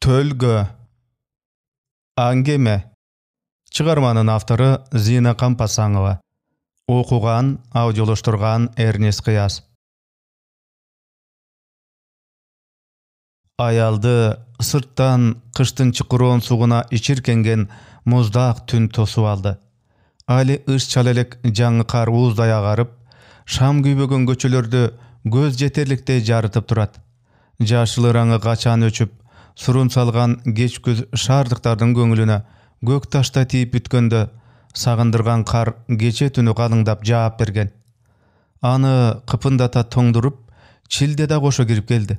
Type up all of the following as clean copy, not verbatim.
Tölgö. Angeme. Çıgarmanın avtoru Zina Kampasanova. Okugan, audiolashturgan Ernest Kıyas. Ayaldı sırttan kıştın çıkıron suğuna içirkengen muzdaq tün tosu aldı. Ali ış çalelek жаңы kar uuzday ağarıp, şam güybөгөн göçölörді göz jeterlikte jarıtıp turat. Jaşılı rаңы kaçan öçüp, surun salgan geç göz şardıktardın göңülüne gök taşta tiyip bütkönde, sağındırgan kar geçe tünü kalыңdap jaap bergen. Anı kıpındata toңdurup, çilde da koşa girip geldi.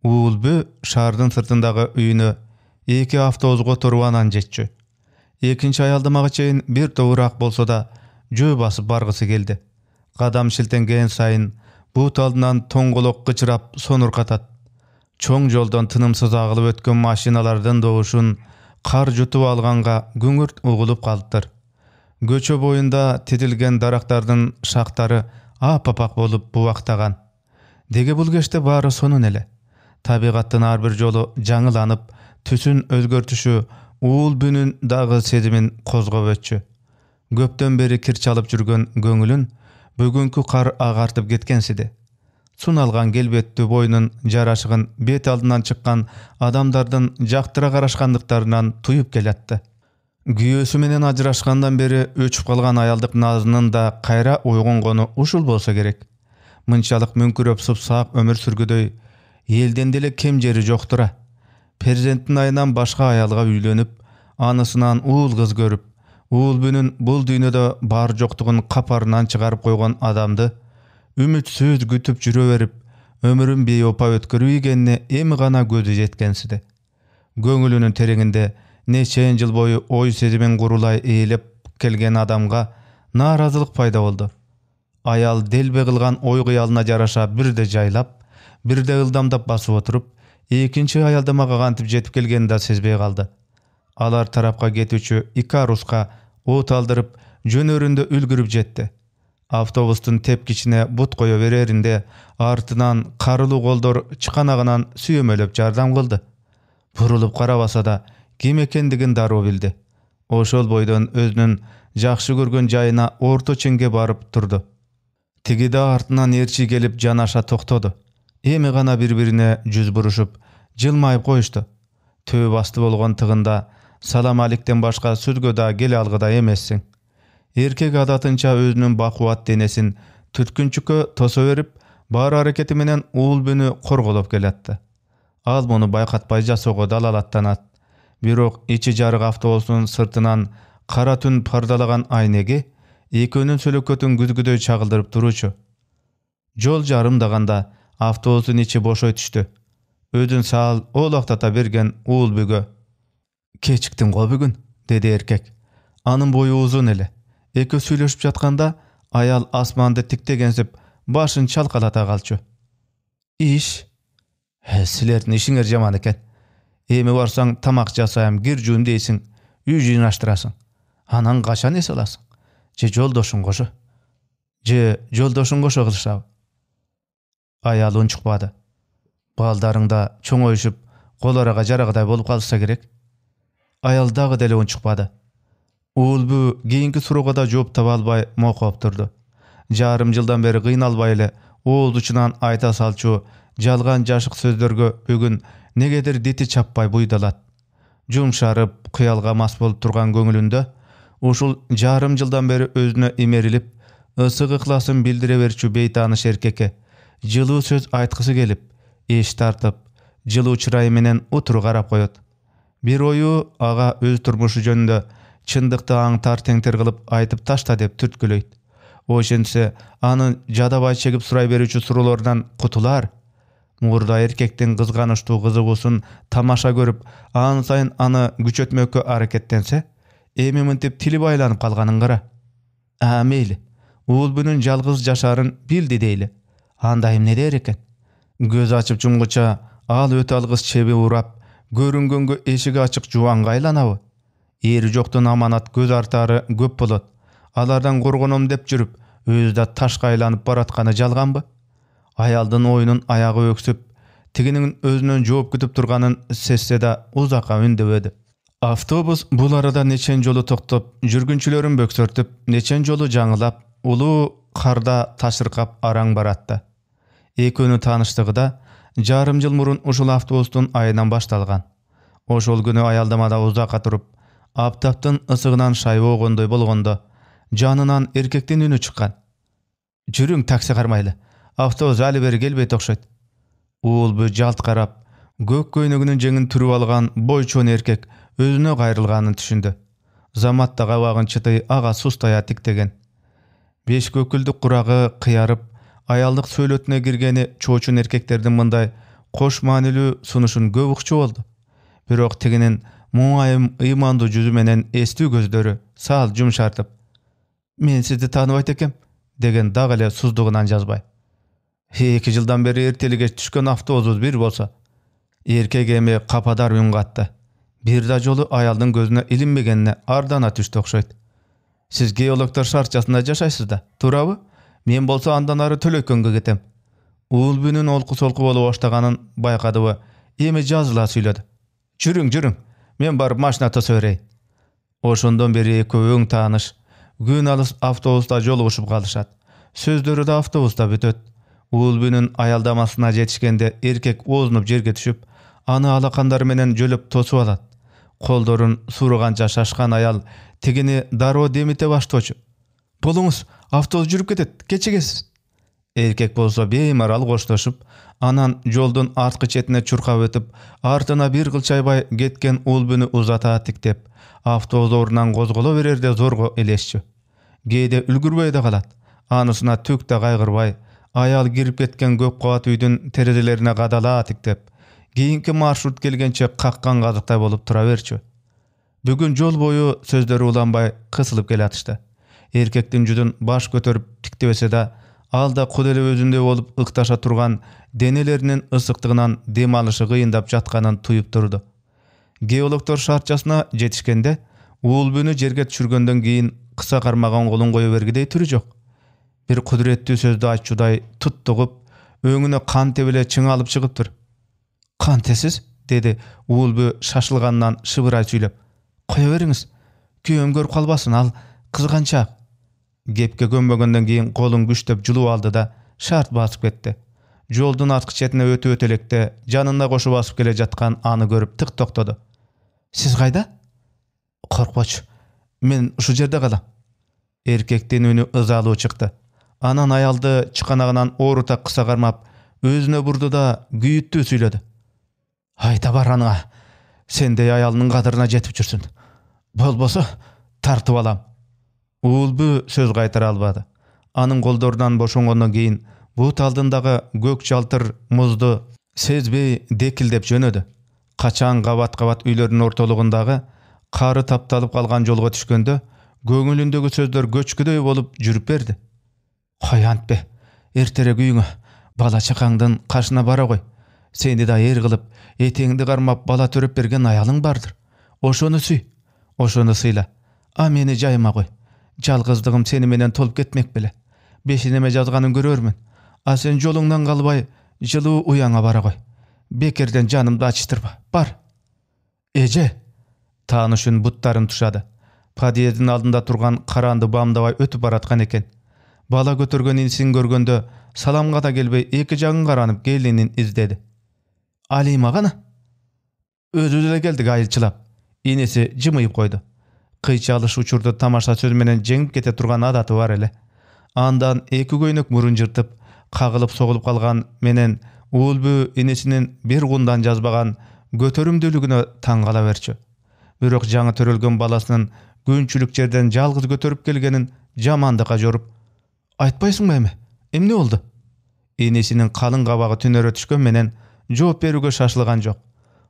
Uulbü şardın sırtındağı üyünü 2 avtobusga oturup jetçü. Ekinci ayaldımağı çeyin bir doğurak bolsa da jö basıp bargısı geldi. Kadam şiltengen sayın buut aldынан toңgolok gıçırap sonurkatat. Çoң joldan tınımsız ağılıp ötken maşinalardan doğuşun kar jutup alganga güngürt uğulup kalıptır. Göçö boyunda titilgen daraktardın şaktары apapak bolup buvaktagан. Dege bul geçte bары sonun ele. Tabigattın har bir jolu жаңыlanıp, tüsün özgörtüşü uul bütün dagı sezimin kozgap ötçü. Göpten beri kir çalıp жүрgön göңülün bugünkü kar agartıp getkensidi. Sunalgan gelbetті boyunun jaraşıgın bet aldından çıkkan adamdardın jaktıra garaşkandıklarından tuyup gelatты. Güyösü menen ajıraşkandan beri öçüp kalgan ayaldık nazının da kayra uygungonu uşul bolsa gerek. Mınçalık münküröp supsaq ömür sürgüдөй elden dele kem jeri joktura. Perzentin ayынан başka ayalga üylönüp, anısынан uul kız görüp, uul bütün bul dünyada bar joktugun kaparынан çıgarıp koygan adamdı ümitsiz gütüp jüre verip, ömürün beyopa ötkürüp ekenine emi gana gözü jetkensidi. Göңülünün tereňinde neçen jıl boyu oy sezimin gurulay eýilip kelgen adamga narazılık payda boldu. Ayal delbe kılgan oy gıyalyna jaraşa birde jaylap, birde ıldamdap basıp oturup, ekinci ayaldamaga gantip jetip kelgenini da sezbey kaldı. Alar tarapka getüçü Ikaruska oot aldırıp jönöründe ülgürüp jetdi. Avtobustun tepkiçine but koyo vererinde artınan karılı goldor çıkanagынан süyömölöp jardam kıldı. Burulup karabasa da kim ekendigin daroo bildi. Oşol boydan özünün jakşı görgön jayına orta çenge barıp turdu. Tigi da artынан erçi gelip janaşa toktodu. Emi gana birbirine жүз buruşup, jılmayıp koyuştu. Töö bastı bolgan tığında salam alikten başka sözgö da gel algıda emessin. Erkek adatınça özünün bakuat denesin tütkünçükö toso verip, bar hareketi menen uul bütünü korgolop gelatty. Al bunu baykatpay jasogo dalalattanat. Birok içi jarık avtobusun sırtынан kara tün pardalagan aynegi ekönün sölökötün güzgüдөй çagıldırıp turuşu. Jol jarımdaganda avtobusun içi boşoy düştü. Ödün sal olaktata bergen uul bügö. Keçiktin go bugün, dedi erkek. Anın boyu uzun ele. Eki süйлöşüp jatkanda ayal asmandy tiktegensip başın çalkalata kalçı. İş? Silertin işiňer jaman eken. Emi barsaň tamak jasaýam girjün deysin, üy jynaştyrasың. Anan kaçan es alasың? Je joldoşuň goşu. Je joldoşuň goşu kılşaby. Ayal unçukpady. Baldaryňda çoňoýuşup, golaraga jaragaday bolup kalsa gerek. Ayal dagı dele unçukpady. Uul bu geyinki suruga da jop tapa albay mokop turdu. Jarym jyldan beri gynalbay ele oğuz uçunan ayta salçu jalgan jaşyk sözlerge bugün negedir diti çappay buydalat. Jumşarıp kıyalga mas bolup turgan göňülünde uşul jarym jyldan beri özüne emerilip ısyk ıklasyn bildire berçü beytanyş erkeke jyly söz aytkysy gelip eş tartyp jyly çyraý menen utur garap koýot. Bir oyu aga öz turmuşy jönünde çındykda aňtar teňter kılıp aytyp taşta dep türtküleyt. Oşense anı jadabay çekip suray berýüçi surulardan kutular. Murda erkekten kızganyşty gyzygusun tamaşa görüp an sayın anı güçetmekke hareketlense, emi mintip tili baylanyp kalganyň gara. Meyli. Uul bütün jalgyz jaşaryn bildi deýli. Andaýym ne der eken? Göz açıp jumguça al öte algys çebi urap, görüngöngö eşigi açyk juwanga aylanaby. Eri joktan amanat göz artary göp bolat. Alardan gorgonom dep jürüp, özde taşga aylanyp baratkany jalganby? Ayaldyn oyunun ayağı öksüp, tiginin özünөн жооп күтүp турганын сезсе да узакка үндөбөдү. Автобус бул арада нечен жолу токтоп, жүргүнчүлөрүн бөксөртүп, нечен жолу жаңылап, улуу карда ташыркап араң баратты. Экөөнүн тааныштыгы жарым жыл мурун ушул автобустун айынан башталган. Ошол күнү аялдамада узакка туруп, аптаптын ысыгынан шайбы огондой болгондо, жанынан эркектин үнү чыккан. «Жүрүң, такси кармайлы. Автобус али бери келбейт окшойт». Уулбу жалт карап, көк көйнөгүнүн жеңин түрүп алган бойчон эркек өзүнө кайрылганын түшүндү. Заматта кабагын чытай ага сустая тиктеген. Беш көкүлдүк курагы кыярып, аялдык сөйлөтүнө киргени чоочун эркектердин мындай кош маанилүү сунушун көп укчу болду. Бирок тигинин муңайым ыймандуу жүзү менен эстүү көздөрү саал жумшартып, «Мен сизди тааныбайт экем» деген дагы эле суздугунан жазбай. 2 жылдан бери эртелиге түшкөн автобусубуз бир болсо. Эркек эми кападар үн катты. Бир да жолу аялдын көзүнө илинмегенине ардана түштү окшойт. «Сиз геологдор шаарчасында жашайсыз да, туурабы? Мен болсо андан ары Төлөйкөнгө кетем». Уулбүнүн олку-солку болуп баштаганын байкадыбы, эми жазыла сүйлөдү. «Жүрүң, мен барып машина тосо берейин». Ошондон бери экөө өң тааныш, күн алыс автобуста жолугушуп калышат. Сөздөрү да автобуста бүтөт. Уулбүнүн аялдамасына жетишкенде эркек оозунуп жерге түшүп, аны алакандары менен жөлөп тосуп алат. Колдорун сурганча шашкан аял тигини дароо демите баштоочу. «Болуңуз, автобус жүрүп кетет, кечигесиз». Эркек болсо беймарал коштошуп, анан жолдун арткы четине чуркап өтүп, артына бир кыл чайбай кеткен уулбүнү узата тиктеп, автобус ордунан козголо берерде зорго элешчү. Кээде үлгүрбөй да калат. Анысына түк да кайгырбай, аял кирип кеткен көп кабат үйдүн терезелерине кадала тиктеп, кийинки маршрут келгенче каккан казыктай болуп тура берчү. Бүгүн жол бою сөздөрү уланбай кысылып келатышты. Эркектин жүзүн баш көтөрүп тиктебесе да, алда куд эле өзүндөй болуп ыкташа турган денелеринин ысыктыгынан дем алышы кыйындап жатканын туюп турду. Геологдор шаарчасына жетишкенде, уулбүнү жерге түшүргөндөн кийин кыса кармаган колун кое бергидей түрү жок. Бир кудуреттүү сөздү айтчудай туттугуп, өңүнө кан тебеле чыңалып чыгыптыр. «Кантесиз?» деди уулбү шашылгандан шыбырай сүйлөп. «Кое бериңиз. Күйөөм көрүп калбасын, ал кызганчаак». Кепке көнбөгөндөн кийин колун күчтөп жулуп алды да шарт басып кетти. Жолдун арткы четине өтүп электе жанына кошуп басып келе жаткан аны көрүп тык токтоду. «Сиз кайда?» «Коркпочу. Мен ушу жерде калам». Эркектин үнү ызалуу чыкты. Анан аялды чыканагынан оорута кыса кармап, өзүнө бурду да күйүттүү сүйлөдү. «Айта бар аныңа. Сендей аялынын кадырына жетип жүрсүн. Болбосо тартып алам». Уулбү сөз кайтара албады. Анын колдорунан бошонгондон кийин бут алдындагы көк жалтыр музду сезбей декилдеп жөнөдү. Качан кабат-кабат үйлөрдүн ортолугундагы кары тапталып калган жолго түшкөндө, көңүлүндөгү сөздөр көчкүдөй болуп жүрүп берди. «Кой антпе, эртерээк үйүңө, бала чакаңдын кашына бара кой. Сени да эр кылып, этеңди кармап бала төрөп берген аялың бардыр. Ошону сүй, ошону сыйла. А мени жайыма кой. Жалгыздыгым сени менен толуп кетмек беле. Бешинеме жазганын көрөрмүн. А сен жолуңдан калбай, жылуу уяңа бара кой. Бекерден жанымды ачтырба. Бар». «Эже!» Таанышын буттарын тушады. Подъездин алдында турган каранды бамдабай өтүп бараткан экен. Бала көтөргөн инисин көргөндө саламга да келбей эки жагын каранып келинин издеди. «Алима гана?» «Өзү эле келдик айылчылап». Инеси жымыйып койду. Кыйчалыш учурду тамаша сөз менен жеңип кете турган адаты бар эле. Андан эки көйнөк мурун жыртып, кагылып согулуп калган менен уулбү инесинин бир кундан жазбаган көтөрүмдүүлүгүнө таң кала берчү. Бирок жаңы төрөлгөн баласынын күнчүлүк жерден жалгыз көтөрүп келгенин жамандыкка жоруп, «Айтпайсыңбы эми? Эмне болду?» Инесинин калың кабагы түнөрө түшкөн менен жооп берүүгө шашылган жок.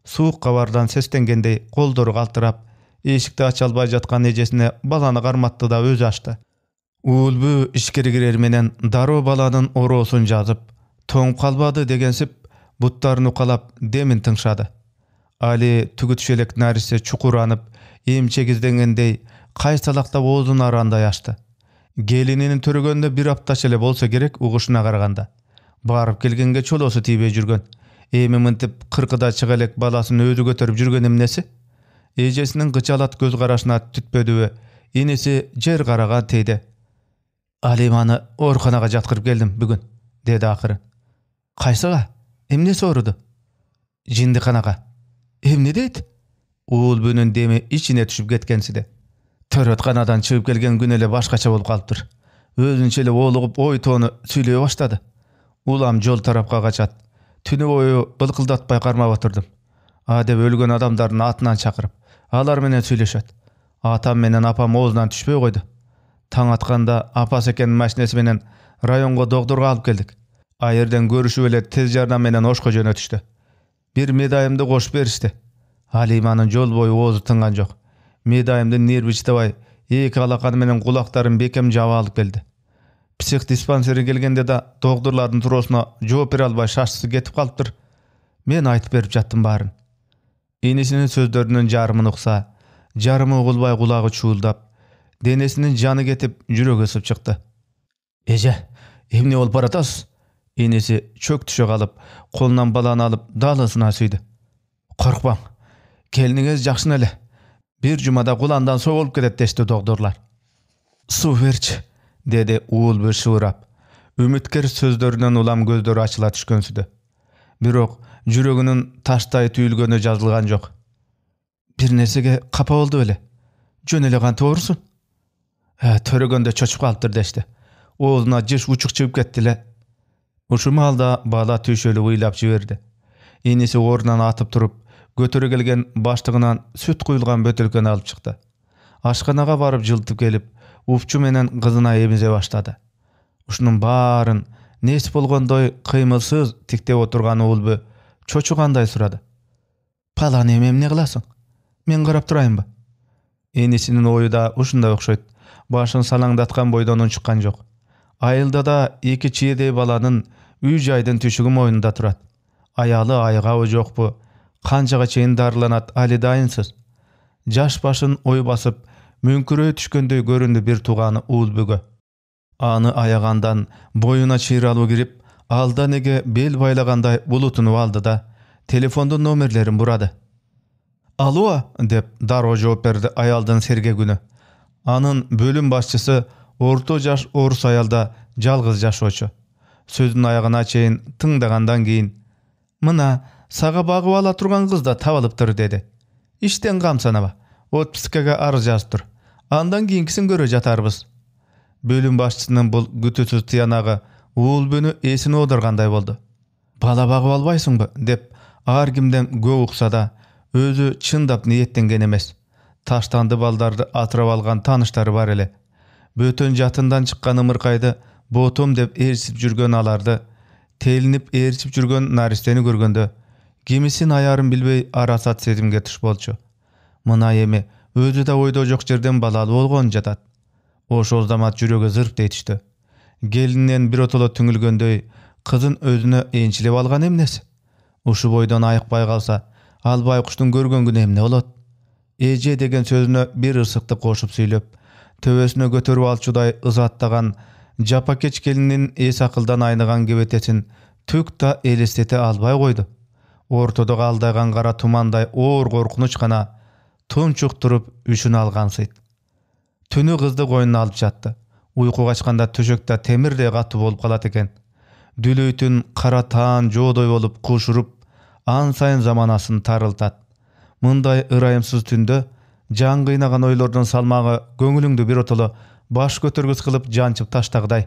Суук кабардан сестенгендей колдору калтырап, эшикти ача албай жаткан эжесине баланы карматты да өзү ачты. Уулбү ичкери кирер менен дароо баланын ороосун жазып, тоңуп калбады дегенсип, буттарын укалап демин тыңшады. Али түгүтүш элек нарисе чукуранып, эмчегизденгендей кайсалактап оозун арандай ачты. Келининин төрөгөндө бир аптач эле болсо керек угушуна караганда. Барып келгенге чолосу тийбей жүргөн. Emi mintip 40'da çıgalek balasyny özü götürüp жүрgen emnesi? Ejesiniň gıçalat göz garaşyna tütpedi we inisi jer garagan teýdi. Alimany orkanaga jatkyryp geldim bugün, dedi akyry. Kaýsyga? Emne sorudy? Jindikanaga. Emne deydi? Ulbünün demi içine düşüp getkensidi. Töretkanadan çıkıp gelgen gün ele başkaça bolup kalıpdyr. Özünçe olugup oy tonu süýleýe başlady. Ulam jol tarapga kaçat. Tünü boyu bılkıldatpay karmap oturdum. Adep ölgen adamların atынан çakırıp, alar menen süýleşet. Atam menen apam ozundan düşpey koydu. Taň atkanda apas eken maşinesi menen rayonga doktorga alıp geldik. Ayerden görüşüp ele tez jardam menen oşko jönötüşdi. Bir medayımdy koşup berişdi. Halimanyň jol boyu ozu tıngan jok. Medayımdy nerbiçdebay, eki alakany menen kulaklarym bekem jaba alyp geldi. Psих dispanseri gelgende da doktorlaryň turosuna jogap bere albay şaşsy getip kalypdyr. Men aýtyp berip jattym baryn. Enesiniň sözlerinden jarymyny uksa, jarımy ogulbay kulagy çuuldap, denesiniň jany getip jüregi ısıp çykdy. Eje, emne bolup baratasy? Enesi çök düşe kalıp, kolundan balany alıp dalysyna süýdi. Korkmaň, keliniňiz jakşyn ele. Bir jumada kulandan sogulup gelet deşdi doktorlar. Su berçi, dedi uğul bir şıwrap. Ümitker sözlerinden ulam gözleri açıla düşkensidi. Birok jüreginiň taştaý tüýülgeni жазылган jok. Bir nesege kapa boldy öle. Jönelegan toğrusun. Töregende çoçup kalıpdyr deşdi. Oğluna jiş uçuk çıkıp ketdile. Uşu malda bala tüýşeli wyýlap jiberdi. Enisi orundan atıp turup, götürü gelgen başlığынан süt kuyulgan bötelkeni alıp çykdy. Aşkanaga barıp jıltyp gelip, ufçu menen kızına emize başladı. Uşunun barın nesi bolgondoy kıymılsız tikte oturgan ulbu çoçuganday surady. Palan emem ne kılasyň? Men garap duraýynby? Enisinin oyu da uşunda okşoýt. Başyn salaňdatgan boýdan unçykkan jok. Ayılda da iki çiýedey balanın üy jaýdyn tüşügi moýnunda turat. Ayaly aýgaby jokpu? Kançaga çeýin darlanat ali daýynsyz. Jaş başyn oy basyp, münküröýe düşkendey göründü bir tugany ulbuga. Any ayagandan boyuna çyýralyp girip, aldan ege bel baýlaganday bulutunup aldy da telefonda nomerlerin burady. Alo, dep daroo jogap berdi aýaldyň serge günü. Anın bölüm başçysy orta jaş orus aýalda jalgyz jaşoçu. Sözün aýagyna çeýin tyňdagandan keyin, "Mına saga bagyp ala turgan kız da tabalypdyr" dedi. "İşten gamsanaba. Otpiskaga arz жазdyr. Andan keyinkisin göre jatarbyz." Bölüm başçysynyň bul gütüsüz tıyanagy ulbüni esine odurganday boldu. "Bala bagyp albaýsyňby?" dep ar kimden göp uksa da özü çyndap niýetlengen emes. Taştandy baldardy atrap algan tanışlary bar ele. Bötön jatyndan çykkan ymyrkaýdy botum dep ersip жүрgen alardy. Telinip ersip жүрgen naristeni görgende gemisin ayaryn bilbey arasat sedimge tuş bolçu. Mına emi özü da oýda jok jerden balaly bolgon jatat. Oşol zamat jüregi zırp deytişdi. Gelinden bir otolo tüngülgöndöy kızın özüne ençilip algan emnesi. Uşu boydan aýykpay kalsa, albay kuştun görgön gün emne bolat. Eje degen sözüne bir ırsıkty koşup süýlep, töbesine götürüp alçuday ızatdagan japakeç gelinin es akıldan ayныgan gebetesin tük da elestete albay koydu. Ortada galdaýgan kara tumanday oor korkunuç gana tunçuk turup üçün algansyt. Tünü kızdy koynuna alıp jatdy. Uyku kaçkanda töşekde temirde gatı bolup kalat eken. Dülöýtün kara taan jodoy bolup kuşurup, an sayın zamanasını tarıltat. Mınday ıraýymsyz tünde, jan gıynagan oýlardan salmagy göňülüňde bir otolo baş götürgüs kılıp jançyp taştagday.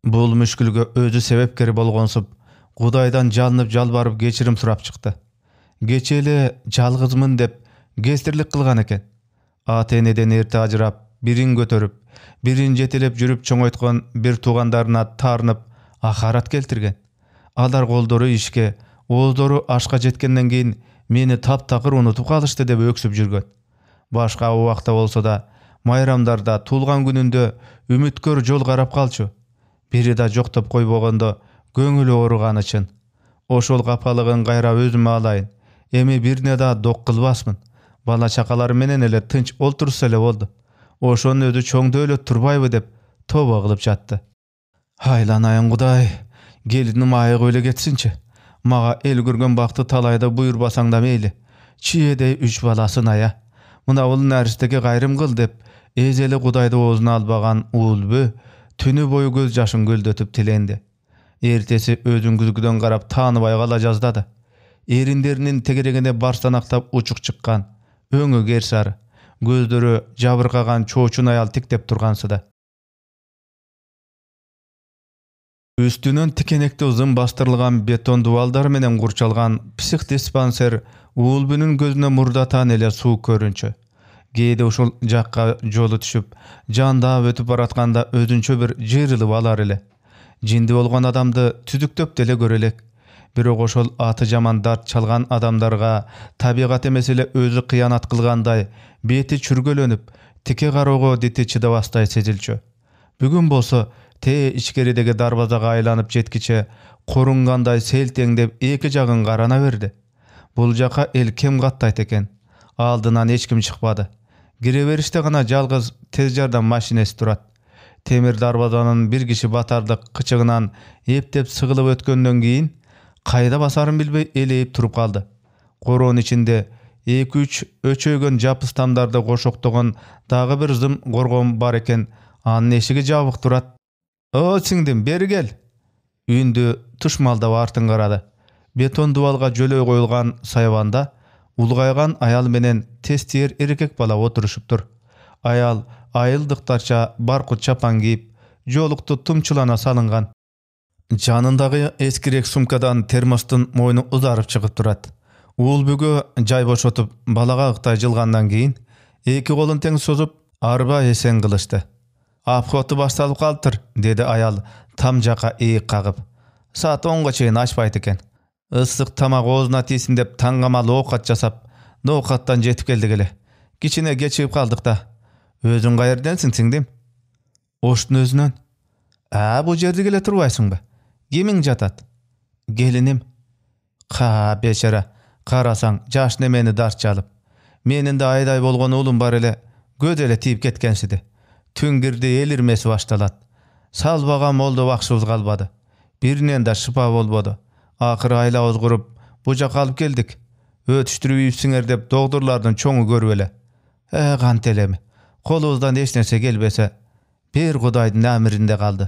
Bul müşkülge özü sebepkeri bolgonsup, Hudaýdan jalnyp jalbaryp geçirim surap çykdy. Geçeli jalgyzmyn dep gestirlik kılgan eken. Ata-eneden erti ajyrap, birin götürüp, birin jetelep jürüp çoňoýtgan bir tugandaryna tarnyp aharat keltirgen. Alar goldoru işke, ozdoru aşka jetkenden keyin meni tap-takır unutup kalyşdy dep öksüp жүрgen. Başka wagtda bolsa da, mayramdarda tulgan gününde ümitkör jol garap kalçu. Biri da joktop koýbaganda göňüli orugan üçin. Oşol gapalygyn gaýra özüme alaýyn. Emi birine da dok kılbasmyn. Bala çakalary menen ele tınç oltursa ele boldu. Oşonun özü çoň döwlet turbaýby dep toba kılıp jatdy. Haýlanaýyn Hudaý, gelinim aýyk öyle getsinçi. Maga el gürgen bakты talayda buyurbasaň da meyli. Çiýedey 3 balasyn aya. Muna ol närisdeki gaýrym kıl dep, ezeli Gudaydy ozuna albagan Ulby tünü boyu göz yaşyn göldötüp tilendi. Ertesi özüň güzgüden garap tanybay galajazdadı. Erinderinin tegeregine barstanaktap uçuk çıkkan, öňü gersar, gözleri jabırgagan çoçun ayal tiktep turgansyda. Üstünün tikenekde uzun bastırılgan beton duvaldar menen gurçalgan psixdispanser Ulbynyň gözüne murdatan ele suw körünçü. Geýde uşul jakka jolu düşüp, janda ötüp baratkanda özünçe bir jyrylyp alar ele. Jindi bolgan adamdy tüdüktöp dele görelek. Biri goşol aty jaman dart çalgan adamlarga tabigat emesele özü kıyanat kılganday beti çürgölönüp tike garogo diti çydabasтай sezilçü. Бүгүn bolsa te içkeridegi darbazaga aylanyp jetkiçe korunganday selteňdep eki jagyn garana berdi. Bul jaka el kem gatdaýt eken. Aldynan hiç kim çykmady. Gireberişte gana jalgyz tez jardam maşinesi turat. Temir darbazanyň bir kişi batardyk kıçygynan epdep sygylyp ötkenden keyin kayda basarın bilbey eleyip turup kaldı. Koron içinde 2-3 öçögen japıstamlarda goşoktogon dağı bir zım gorgon bar eken, anın eşigi jabık turat. "O siňdim, beri gel." Ündü tuşmalda bartyn garady. Beton duvalga jölöy koyulgan saýwanda ulgaýgan ayal menen testiyer erkek bala oturuşupdyr. Ayal ayıldyktarça barkut çapan giyip, joluktu tumçulana salıngan. Janyndagy eskirek sumkadan termostun moynu uzaryp çykyp turat. Ulbyge jay boşotup balaga ıkta jylgandan keyin eki golun teň sozup arba esen kılışdy. "Aphoty başlalyp galdyr," dedi ayal tam jaka eýik kagyp. "Saat 10-ga çeýin açpaýt eken. Issyk tamak ozuna tisin dep taňgamaly owkat jasap, nowkatdan jetip geldik ele. Kiçine geçip kaldyk da. Özüň gaýerdensiň siňdim?" "Oşdun özünden." Bu jerde gele turbaýsyňby? Gemiň jatat?" "Gelinim." "Ha, beçara. Karasaň, jaş nemeni dart çalyp. Menin de aýday bolgan ulum bar ele, göz ele tiyip ketkensidi. Tün girdi elirmesi baştalat. Salbagam oldu wagtymyz galbady. Birinen de şypa bolbody. Akyry aýla ozgurup, buja kalyp geldik. Ötüşdürüp ýüpsiňer dep dogdurlardan çoňu görüp ele. Gantelemi. Kolubuzdan hiç nerse gelbese, bir Gudaýdyň ämrinde kaldy."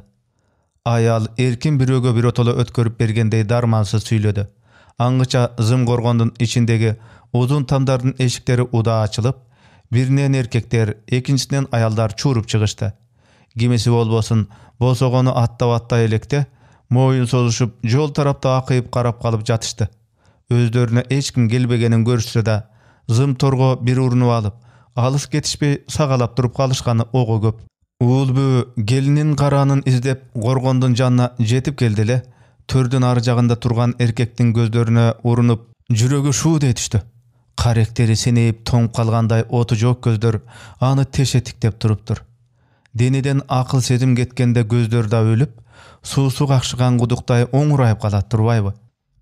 Ayal erkin bir öge bir otola ötkörüp bergendey darmansız süýledi. Aňyça zym gorgondyň içindegi uzun tamdardyň eşikleri uda açılıp, birinen erkekler, ekinçisinden ayaldar çurup çygyşdy. Gimesi bolbosun, bosogonu atta elekde, moyun sozuşup, jol tarapda akyp garap kalyp jatışdy. Özlerine hiç kim gelbegeniň görüşse de, zym torgo bir urunup alyp, alys getişpey sagalap durup kalyşgany ogo köp. Ulby gelinin karanın izdep gorgondun janna jetip geldile, tördün arjagynda turgan erkektiň gözlerine urunup, jüregi şuw etişdi. Karakteri seneyip toňup kalganday otu jok gözler any teşetiktep turupdyr. Deniden akyl sezim getkende gözler da ölüp, suwsu kakşygan gudukday oňuraýyp galat turbaýby?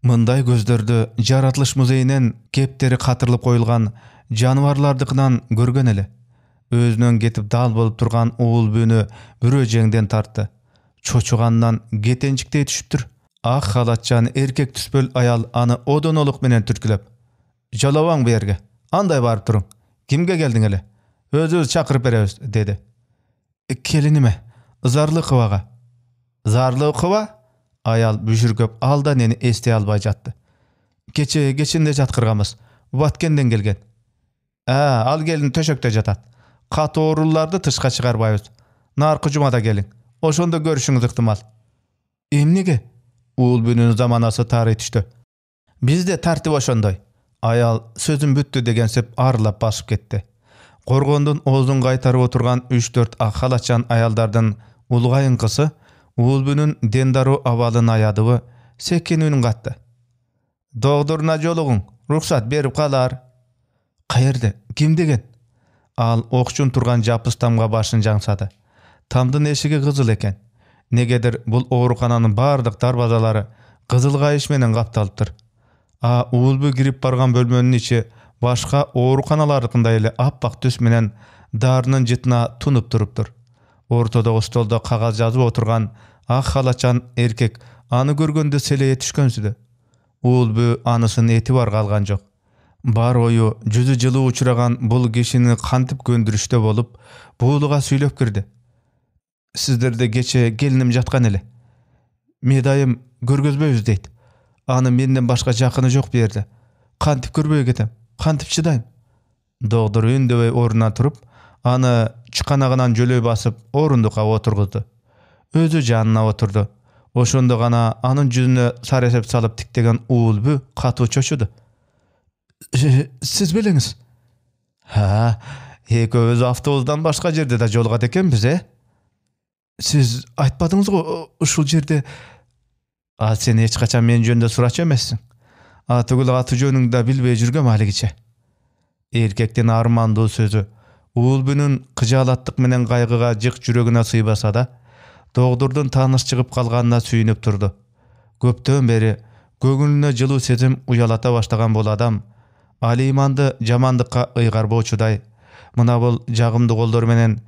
Mınday gözlerde jaratlyş muzeyinden kepteri katırlıp koyulgan janawarlardykynan görgen ele. Özünden getip dal bolup turgan Ulbyny bir öjengden tartdy. Çoçugandan getençikde düşüpdür. Ak halatçan erkek tüspöl ayal anı odonoluk menen türkülep. "Jalawaň berge. Anday barıp turun. Kimge geldiň ele? Özüz çakyryp berебиz," dedi. "Kelinime. Zarly kywaga." "Zarly kywa?" Ayal büşürköp aldan eni esti albay jatdy. Geçinde jatkyrgamyz. Watkenden gelgen." Al gelin töşökde jatat. Kat oğurullarda tışka çıkarbayız. Narkı cumada gelin. Oşonda görüşüňiz ykdymal." "Emnege?" Ulbynyň zamanası tary etişdi. "Bizde tartyp oşondoy." Ayal sözüm bütdi degensep arlap basyp ketdi. Gorgondun ozun gaýtaryp oturgan 3-4 ak halatçan ayaldardan ulgaýynkysy Ulbynyň dendary awalyny aýadyby sekin ünün gatdy. "Dogduruna jolugyň, ruhsat berip kalar." "Kaýerde? Kim degen?" Al okçun turgan japystamga başyn jaňsady. Tamdyn eşigi gyzyl eken. Negedir bul oğrukananyň bardyk darbazalary gyzyl gaýyş menen gaptalypdyr. Ulby girip bargan bölmönün içi başka oğrukanalarykynday ele appak düs menen darynyň jytyna tunup turupdyr. Ortada stolda kagaz жазып oturgan ak halatçan erkek anı görgende seleye düşkönsiди. Uulbü anısının etibar kalgan jok. Bar oyu жүzü жылы uçuragan bul kişini kantip göndürüşte bolup buğuluğa süylöp kirdi. Sizlerde geçe gelinim jatkan ele. Medayım görgözböýüz deyt. Anı menden başka jakını jok berdi. Kantip görбөй ketem. Kantip çydayım. Dogdur ündebey oruna turup, anı çıkanagынан jölöy basıp orundukka oturguzdu. Özü janına oturdu. Oşonda gana anın yüzüne saresep salıp tiktegen Uulbü katu çöşüdü. Siz biliniz. Ha, eköbüz avtobusdan başka jerde da jolgat ekenbiz, Siz aytmadыңыз go uşul jerde. Sen hiç kaçan men jönde suraçı emessiň. Atygul аты jönüňdi da bilbey jürgem haligiçe. Erkekten armandığı sözü Uulbünün kıjalattık menen kaygıga jyk jüregine sıybasa da, Dogdurdun tanış çıkıp kalganına süýünüp turdu. Köptön beri göňülüne jyly sezim uyalata başlagan bol adam, alimandy jamandykka ıýgarboçuday, mına bol jagymdy gollar menen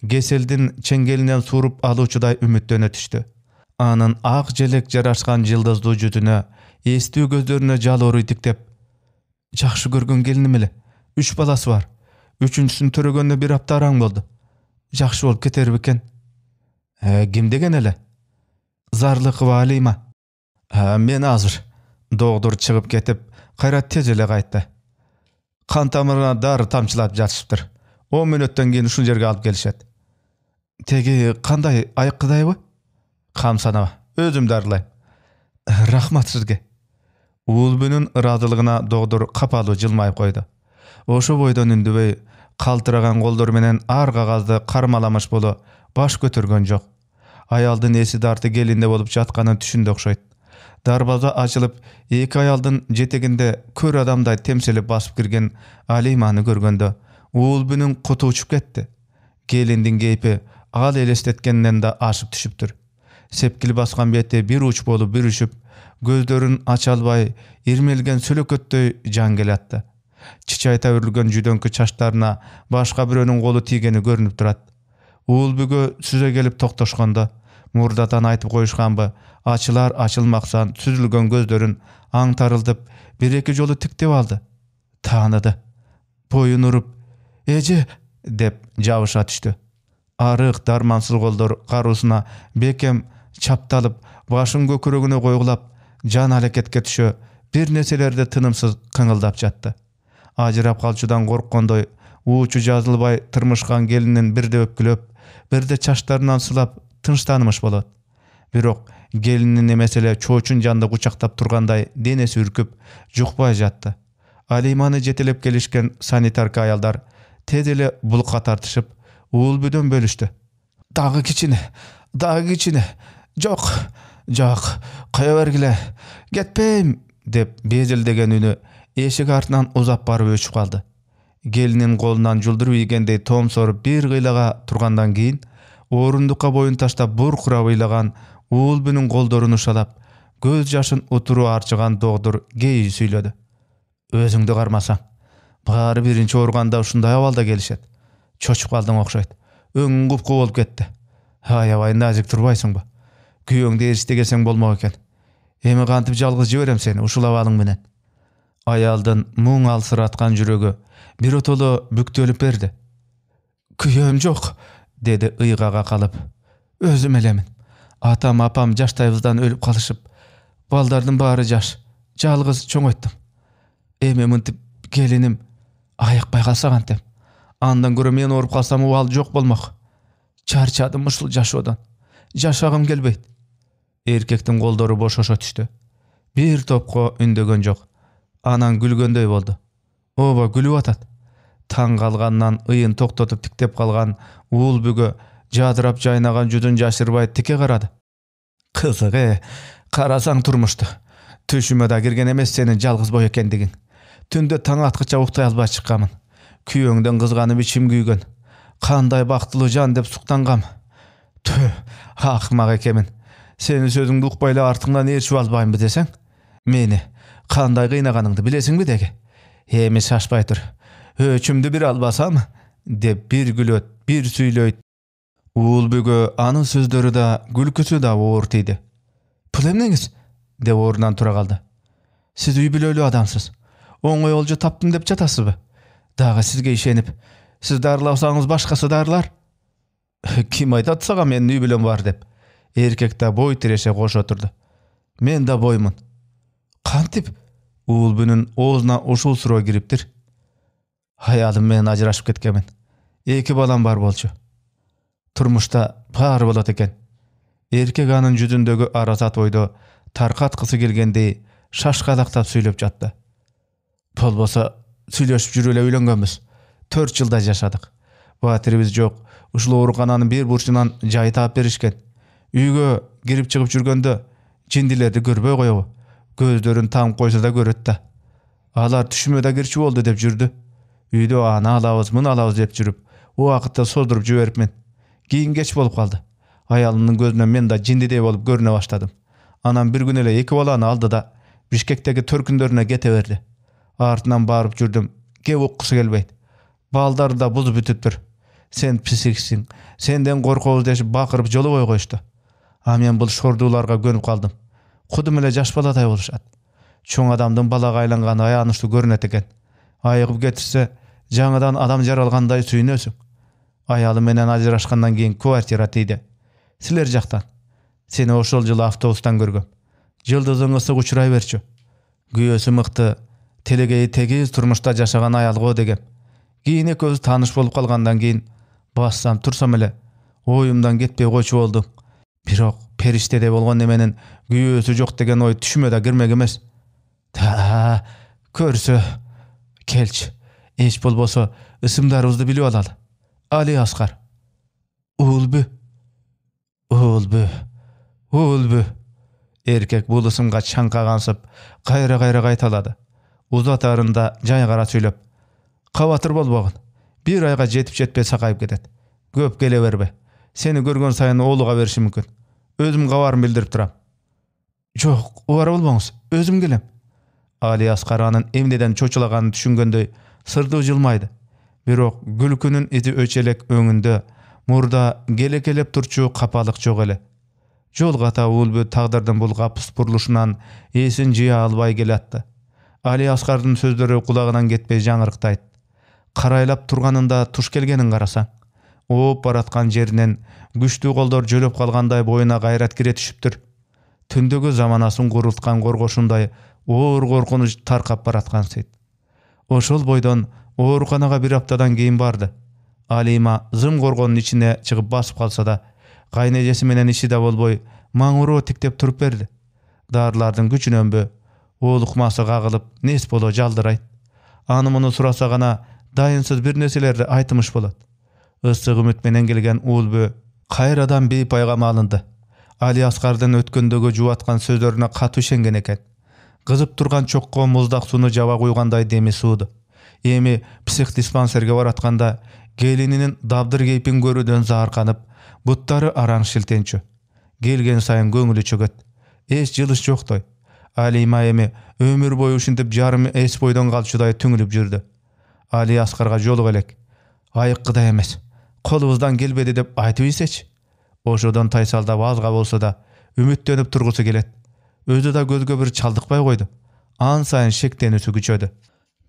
geseldin çengelinden surup alуучuday ümitdene düşdü. Anın ak jelek jaraşkan jyldızly jüzüne, estүү gözlerine jal oruy tiktep, "Jakşı görgün gelinim ele. 3 balasy bar. Üçüncüsini töregönde bir hapta araň boldy. Jakşı bolup keter beken." Kim degen ele? Zarly Kıvalima. Men hazır. Dogdur çıkıp ketip, Kayrat tez ele gaýtdy. Kan tamarına dary tamçylap jatypdyr. 10 minutdan keyin uşul jerge alyp gelişet. Tegi kanday aýkydaýby? Kamsanaba. Özüm darylaýym. Rahmat sizge. Uulbünün razylygyna dogdur kapaly jylmaýyp goýdy. Oşo boýdan ündübey, kaltıragan goldur menen ar gagazdy karmalamış bolu baş götürgön jok. Ayaldın esi darty gelinde bolup jatkanyny düşündi okşoýt. Darbaza açılıp, iki ayaldın jeteginde kör adamday temselip basıp kirgen Alimany görgende, Uulbünün kutu uçup ketdi. Gelindin geypi al elestetgenden de aşıp düşüpdür. Sepkili baskan beti bir uç bolup bir üşüp, gözlerin açalbay, irmelgen sülököttöy jan gelatdy. Çiçayta örülgen jüdönkü çaşlarına başka birönün golu tigeni görünüp durat. Uulbüge süze gelip toktoşganda, murdatan aytıp koyuşganby, açılar açılmaksan süzülgen gözlerin aňtaryldyp, bir-iki jolu tiktip aldı. Tanıdı. Boyun urup, "Eje" dep jabışa düşdü. Arık darmansız gollar garusuna bekem çaptalıp, başın göküregine goýgulap, jan hareketke düşö, bir neselerde tınımsız kıňyldap jatdy. Ajyrap kalçudan gorkgondoy, uçu jazılbay tırmışkan gelinin bir de öpkülöp, bir de çaşlarından sılap tınçtanmış bolot. Birok gelinin mesele çoçun janda kuçaktap turganday denesi ürküp jukbay jatdy. Alimany jetelep gelişken sanitarka ayaldar tez ele bulka tartışıp Uulbüden bölüşdü. "Dagy kiçine, jok, kaya bergile, getpeýim" dep bezeldegen üni eşik artынан uzap barıp öçüp kaldı. Gelinin golundan juldurup ýegendey tom sorup bir gıylaga turgandan keyin orundukka boyun taştap burkura bıylagan Uulbünün goldoruny şalap, göz jaşyn uturu arçygan dogdur geýi süýledi. "Özüňde garmasaň, bary birinçi organda uşunday awalda gelişet. Çoçup kaldyň okşaýt. Öňüň gupky bolup ketdi. Haýabay nazik turbaýsyňby? Küýüňde erişte gelseň bolmak eken. Emi gantip jalgyz jiberem seni uşul awalyň menen." Ayaldın muň alsyratgan jüregi bir otolo büktölüp berdi. "Küýüm jok" dedi ýygaga kalıp. "Özüm elemin. Atam apam jaştaýbızdan ölüp kalyşyp, baldardyň bary jaş, jalgyz çoňoýtdym. Emi mintip gelinim aýykpay kalsa gantem. Andan göre men orup kalsam uwal jok bolmak. Çarçadym uşul jaşodan. Jaşagym gelbeyt." Erkektin goldoru boşoşa düşdü. Bir topko ündegen jok. Anan gülgönдөй boldu. Oba gülüp atat. Taň galgandan ıýyn toktotup tiktep kalgan Uulbüge jadyrap jaýnagan jüzün jaşyrbaý tike garady. "Kızık, karasaň turmuşdy. Tüşüme da girgen emes senin jalgyz boy ekendigin. Tünde taň atgyça uktaý albay çykkamyn. Küýüňden kızganyp içim güýgen. Kanday baktyly jan dep suktangam. Tüh, hakmak ekemin. Senin sözüňdi ukbaýla artyňdan erişip albaýmby deseň, meni kanday gynaganyňdy bilesiňbi dege. Hemi şaşpaý tur. Höçümdi bir albasam dep bir gülöt, bir süýleýt. Uulbüge anyň sözleri da, gülküsü da oğurtýdy. "Pul emneňiz?" dep orundan tura kaldy. Siz üy bilöylü adamsız. Oňa ýolja tapdym dep jatasızby? Daga sizge işenip, siz darlasaňyz başgasy darlar. Kim aýdatsaga men üy bilen bar dep. Erkek de boy tireşe goş oturdu. Men de boymun. Kantip? Ulbünün ozuna oşul suro giripdir. Hayalım men ajraşyp ketkemin. 2 balam bar bolçu. Turmuşda par bolat eken. Erkek anın yüzündögi arasat oydu tarkatgysy gelgendi şaşkalaktab süýlep jatdy. Bolbosa süýleşip jürele öýlengenmiz. 4 ýylda ýaşadyk. Waterimiz jok. Uşul orukananyň bir burçundan jaý taap berişken. Üýge girip çygyp jürgende jindilerdi görböй goýaby. Gözlerin tam koysa da görüttü. Alar tüşmede girçi oldu dep jürdü. Üyde ana alabız, mın alabız dep jürüp, o vakitte soldurup jüberip men. Giyin geç bolup kaldı. Ayalının gözünden men da jindidey bolup görüne başladım. Anam bir gün ele 2 balany aldı da Bişkekteki törkündörüne gete verdi. Artından barıp jürdüm. Ge okkusy gelbeydi. Baldary da buzup bütüpdir. Sen pisiksin, senden gorkobuz deşip bakırıp jolu boy koştu. Amen bul şordularga gönüp kaldım. Kudum ile jaş baladay boluşat. Çoň adamdyn balaga aýlangany aýanyşly görünet eken. Aýygyp getirse, jaňydan adam jaralganday süýnösüň. Aýaly menen ajraşgandan keyin kwartira tiýdi. Siler jaktan. Seni oşol ýyly awtobusdan görgem. Ýyldyzyň ysy uçuray berçi. Güýesi mykty, telegeyi tegiz turmuşda jaşagan aýal go degem. Giýine köz tanyş bolup kalgandan keyin bassam tursam ele oýumdan getpey goýçy boldum. Birok periştede bolgan nemenin güýesi jok degen oý düşmede girmek emes. Ta körsü kelç. Eş bolbosa ismdarybızdy bilip alaly. Ali Askar. Ulby. Erkek bu ysymga çankagansıp gaýra-gaýra gaýtalady. Uzatarynda jaýgara süýlep. Kawatyr bolbagyn. Bir aýga jetip jetpes sakaýyp gedet. Köp gele berbe. Seni görgön saýyn oğluga berişim mümkin. Özüm gawarym bildirip duram. Jok, owara bolmaňyz. Özüm gelem. Ali Askaranyň emneden çoçulagany düşüngende sırdy jylmaýdy. Birok gülkünün izi öçelek öňünde murda gele-gelep turçu kapalyk jok ele. Jol gata ulby tagdyrdan bul gapys buruluşundan esin jiýa alбай geletdi. Ali Askardyň sözleri kulagyndan getpej jaňyrykdaýdy. Karaylap turganynda tuş gelgenin garasaň, oop baratkan jerinden güçlü goldor jölep kalganday boyuna gayrat kire düşüpdir. Tündögi zamanasyn gurultkan gorgoşunday oor gorkunuç tarkap baratkan seyt. Oşol boydan oorukanaga bir haftadan keyin bardy. Alima zym gorgonun içine çykyp basyp kalsa da, gaýnejesi menen işi de bolboy maňuro tiktep turup berdi. Darlardyň güçünönbü, oğlukmasy gagylyp nes bolo jaldyraýdy. Anymyny surasa gana daýynsyz bir neselerdi aýtymyş bolat. Issyk ümit menen gelgen Ulby gaýradan beýpaýgam alındy. Ali Askardan ötkendögi juwatgan sözlerine katu şengen eken. Gyzyp turgan çokko muzdak suny jaba goýganday demi suwdy. Emi psixdispanserge baratkanda gelininin dabdyr geypin görüden zarkanyp, buttary araň şiltençi. Gelgen saýyn göňüli çöget. Eş jylyş jokdoý. Ali emi ömür boyu uşintip jarmy es boydan galçyday tüňülüp jürdi. Ali Askarga jol gelek. Aýykkyda emes. Kolubuzdan gelbedi dep aýtyp iseç. Oşodan taýsalda wazga bolsa da ümitlenip turgusy gelet. Özü de gözge bir çaldykpay goýdy. An saýyn şekdenisi güçödi.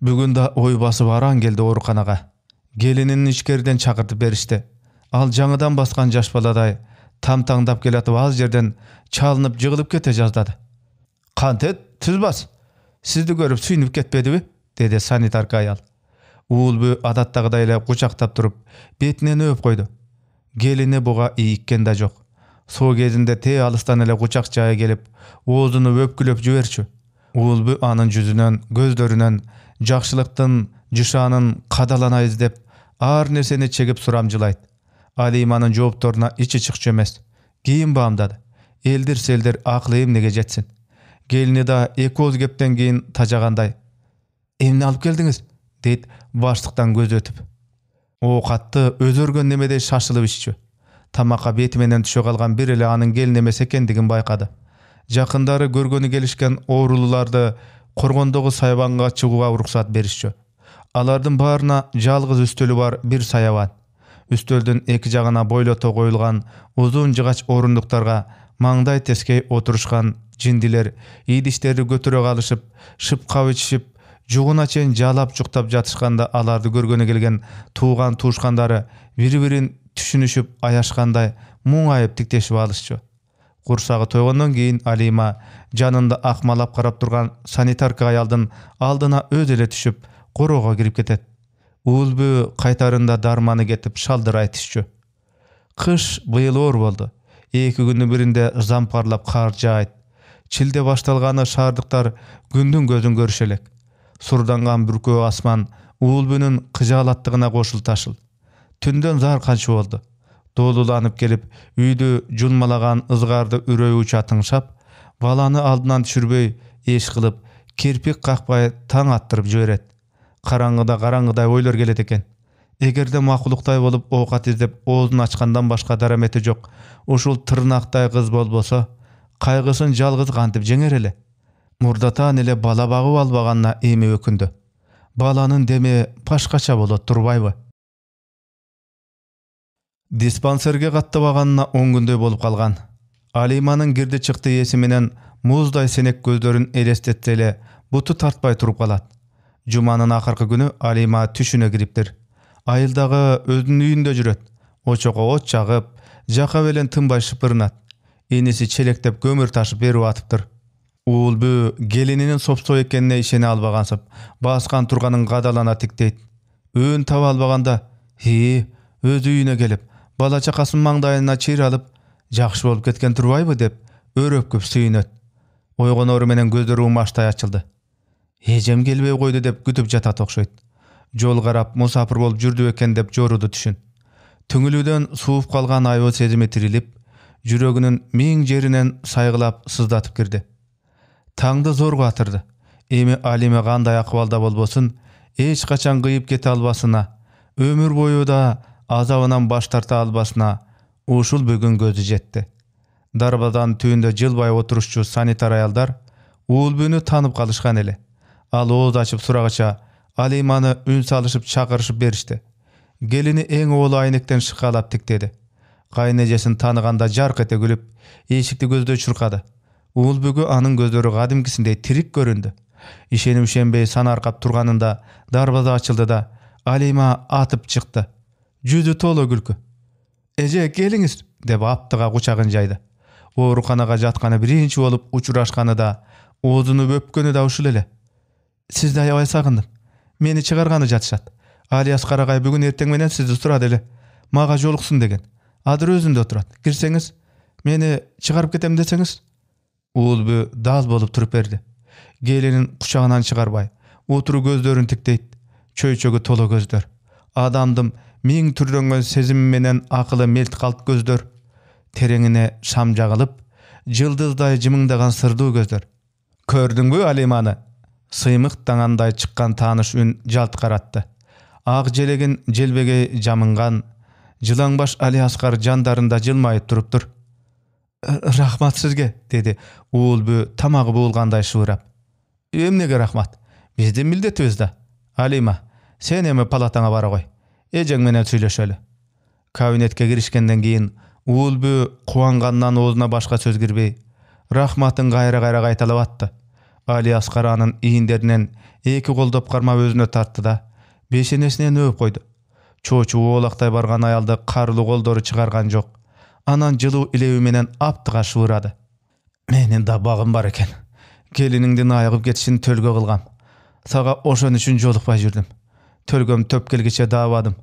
Bugün de oy basyp aran geldi orukanaga. Gelininin içkeriden çakırtıp berişti. Al jaňydan baskan jaş baladay tam taňdap gelatyp az jerden çalınıp jygylyp kete jazdadı. Kantet, tüz bas. Sizdi görüp süýnüp ketmedibi? Dedi sanitarka aýal. Ulby adatdagyday ele guçaktap turup betinden öp koydu. Gelini buga iýikken da jok. Sow gezinde te alystan ele guçak jaýa gelip ozuny öpkülep jüberçi. Ulby anyň yüzünden, gözlerinden jakşylykdan, jyşanyň kadalana izdep ar neseni çegip suramjylaýdy. Alimanyň jogaplaryna içi çykçy emes. Giyin bamdady. Eldir seldir aklym nege jetsin. Gelini da ekoz gepden keyin tajaganday. Emne alıp geldiňiz? Deyip başlıktan göz ötüp. O katty özörgön nemede şaşılıp işçi. Tamaka beti menen düşe kalgan bir ele anın gelin emes ekendigin baykadı. Jakındary görgönü gelişken oğrulularda korgondogu saýbanga çyguga ruksat berişçi. Alardın barına jalgız üstölü var bir sayaban. Üstöldün eki jagına boýlata goýulgan uzun jygaç orunduklarga Mаңдай teskey oturuşkan jindiler idişleri götüre kalışıp, şıpkap içişip, juguna çen jalap juktap jatışkanda alardı görgöne gelgen tuğan tuğuşkandары biri-birin түшүнүшүp аяшкандай muңайып тиктешип алышчу. Курсагы тойгондон кийин Алима жанында акмалап карап турган санитарка аялдын алдына өзү эле түшүп, короого кирип кетет. Уулбү кайтарында дарманы кетип шалдырай түшчү. Кыш быйыл оор болду. 2 күндүн биринде зампарлап кар жаайт. Чилде башталганы шаардыктар күндүн көзүн көрүшө элек. Сурданган бүркөө асман уулбүнүн кыжаалаттыгына кошул ташыл. Түндөн зар канчы болду. Долуланып келип, үйдү жулмалаган ызгарды үрөй уча тыңшап, баланы алдынан түшүрбөй, эш кылып, кирпик какпай таң аттырып жиберет. Караңгыдай ойлор келет экен. Эгерде макулуктай болуп оокат издеп оозун ачкандан башка дарамети жок, ушул тырнактай кыз болбосо, кайгысын жалгыз кантип жеңер эле. Мурдатан эле бала багып албаганына эми өкүндү. Баланын деми башкача болот турбайбы? Диспансерге каттабаганына 10 күндөй болуп калган. Алиманын кирди чыкты эси менен муздай сенек көздөрүн элестетсе эле буту тартпай туруп калат. Жуманын акыркы күнү Алима түшүнө кириптир. Айылдагы өзүнүн үйүндө жүрөт. Очого от жагып, жака белен тынбай шыпырынат. Эниси челектеп көмүр ташып берип атыптыр. Уулбү келининин сопсо экенине ишене албагансып, баскан турганын кадалана тиктейт. Өөн таба албаганда, өз үйүнө келип, бала чакасын маңдайына чир алып, жакшы болуп кеткен турбайбы деп өрөпкүп сүйүнөт. Ойгонору менен көздөрү умаштай ачылды. Эжем келбей койду деп күтүп жатат окшойт. Жол карап мусапыр болуп жүрдү экен деп жоруду түшүн. Түңүлүүдөн сууп калган айоо сезими тирилип, жүрөгүнүн миң жеринен сайгылап сыздатып кирди. Таңды зорго атырды. Эми Алима кандай акыбалда болбосун, эч качан кыйып кете албасына, өмүр бою да азабынан баш тарта албасына ушул бүгүн көзү жетти. Дарбадан түбүндө жылбай отурушчу санитар аялдар уулбүнү танып калышкан эле. Ал ооз ачып сурагыча Алиманы үн салышып чакырышып беришти. Келини эң оолу айнектен шыкалап тиктеди. Кайнэжесин таныганда жарк эте күлүп, эшикти көздөй чуркады. Уулбүгү анын көздөрү кадимкисиндей тирик көрүндү. Ишеним-ишенбей санаркап турганында дарбаза ачылды да Алима атып чыкты. Жүзү толо күлкү. «Эже, келиңиз» деп аптыга кучагын жайды. Ооруканага жатканы биринчи болуп учурашканы да, оозуну бөпкөнү да ушул эле. «Сизди аябай сагындым. Мени чыгарганы жатышат. Алияс Карагай бүгүн эртең менен сизди сурады эле. Мага жолуксун деген. Адыр өзүндө турат. Кирсеңиз, мени чыгарып кетем десеңиз». Уулбү дал болуп туруп берди. Келинин кучагынан чыгарбай, отуру көздөрүн тиктейт. Чөйчөгү толо көздөр. Адамдын миң түрдөнгөн сезими менен акылы мелт калт көздөр. Тереңине шам жагылып, жылдыздай жымыңдаган сырдуу көздөр. «Көрдүңбү Алиманы?» Сыймыктагандай чыккан тааныш үн жалт каратты. Ак желегин желбегей жамынган, жылаң баш Али Аскар жандарында жылмайып туруптур. «Рахмат сизге», деди уулбү тамагы буулгандай шыбырап. «Эмнеге рахмат? Биздин милдетибиз да. Алима, сен эми палатаңа бара кой. Эжең менен сүйлөшөлү». Кабинетке киришкенден кийин уулбү кубангандан оозуна башка сөз кирбей, рахматын кайра кайталап атты. Али Аскар анын ийиндеринен 2 колдоп кармап өзүнө тартты да бешенесинен өөп койду. Чоочу оолактай барган аялды карлуу колдору чыгарган жок. Анан жылуу илеби менен аптыга шыбырады. «Менин да багым бар экен. Келиниңдин айыгып кетишин төлгө кылгам. Сага ошон үчүн жолукпай жүрдүм. Төлгөм төп келгиче даабадым.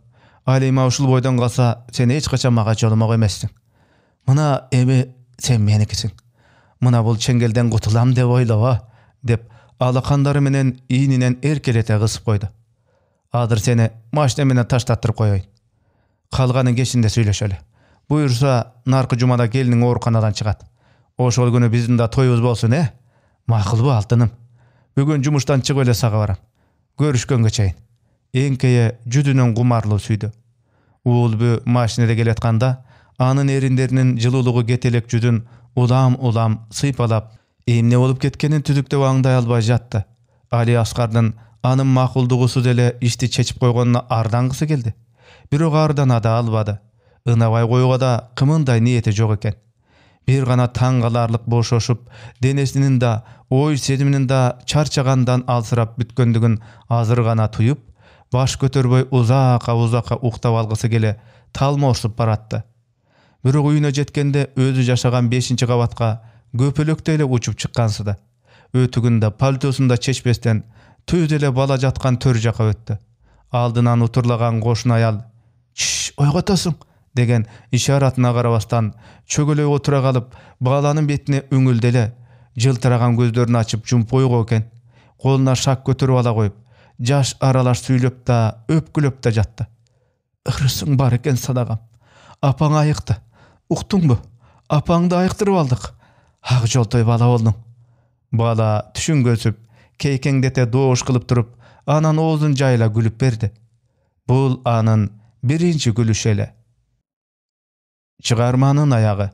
Алима ушул бойдон калса, сен эч качан мага жоломок эмессиң. Мына эми сен меникисиң. Мына бул чеңгелден кутулам деп ойлобо», деп алакандары менен ийининен эркелете кысып койду. «Адыр сени машина менен таштаттырып коеюн. Калганын кечинде сүйлөшөлү. Буюрса, наркы жумада келиниң ооруканадан чыгат. Ошол күнү биздин да тоюбуз болсун, Макулбу алтыным? Бүгүн жумуштан чыгып эле сага барам. Көрүшкөнгө чейин». Эңкейе жүдүнөн кумарлуу сүйдү. Уулбү машинеде келатканда анын эриндеринин жылуулугу кетелек жүдүн улам сыйпалап, эмне болуп кеткенин түзүктөп аңдай албай жатты. Али Аскардын анын макулдугусуз эле ишти чечип койгонуна ардангысы келди. Бирок ардана да албады. Ынабай коюуга да кымындай ниети жок экен. Bir gana taң kalarlyk boşoşup, denesinin da, oy sediminin da çarçagandan alsırap bütkendigin azır gana tuyup, baş götürboy uzaka uktap algysy gele talmorsup baratdy. Bir uyuna jetkende özü yaşagan 5-nji gabatga göpelekdeyle uçup çykkansyda. Ötügünde paltosunda çeşbesden tüydele bala jatkan tör jaka ötdü. Aldynan uturlagan goşun ayal "Şş, oygotasyň" degen işaratyna garabastan çögele otura galyp balanın betine öňüldele jyltyragan gözlerini açıp jump oýgo eken. Goluna şak götürüp ala goýup, jaş aralaş süýlep da, öpgülep da jatdy. "Ihrysyň bar eken sadagam. Apaň aýykdy. Uktuňmy? Apaňdy aýykdyryp aldyk. Hak joltoy bala boldyň." Bala düşüngösüp, keýkeňdete doş kılıp durup, anan ozun jayla gülüp berdi. Bul anın birinci gülüşele. Çıgarmanın ayağı.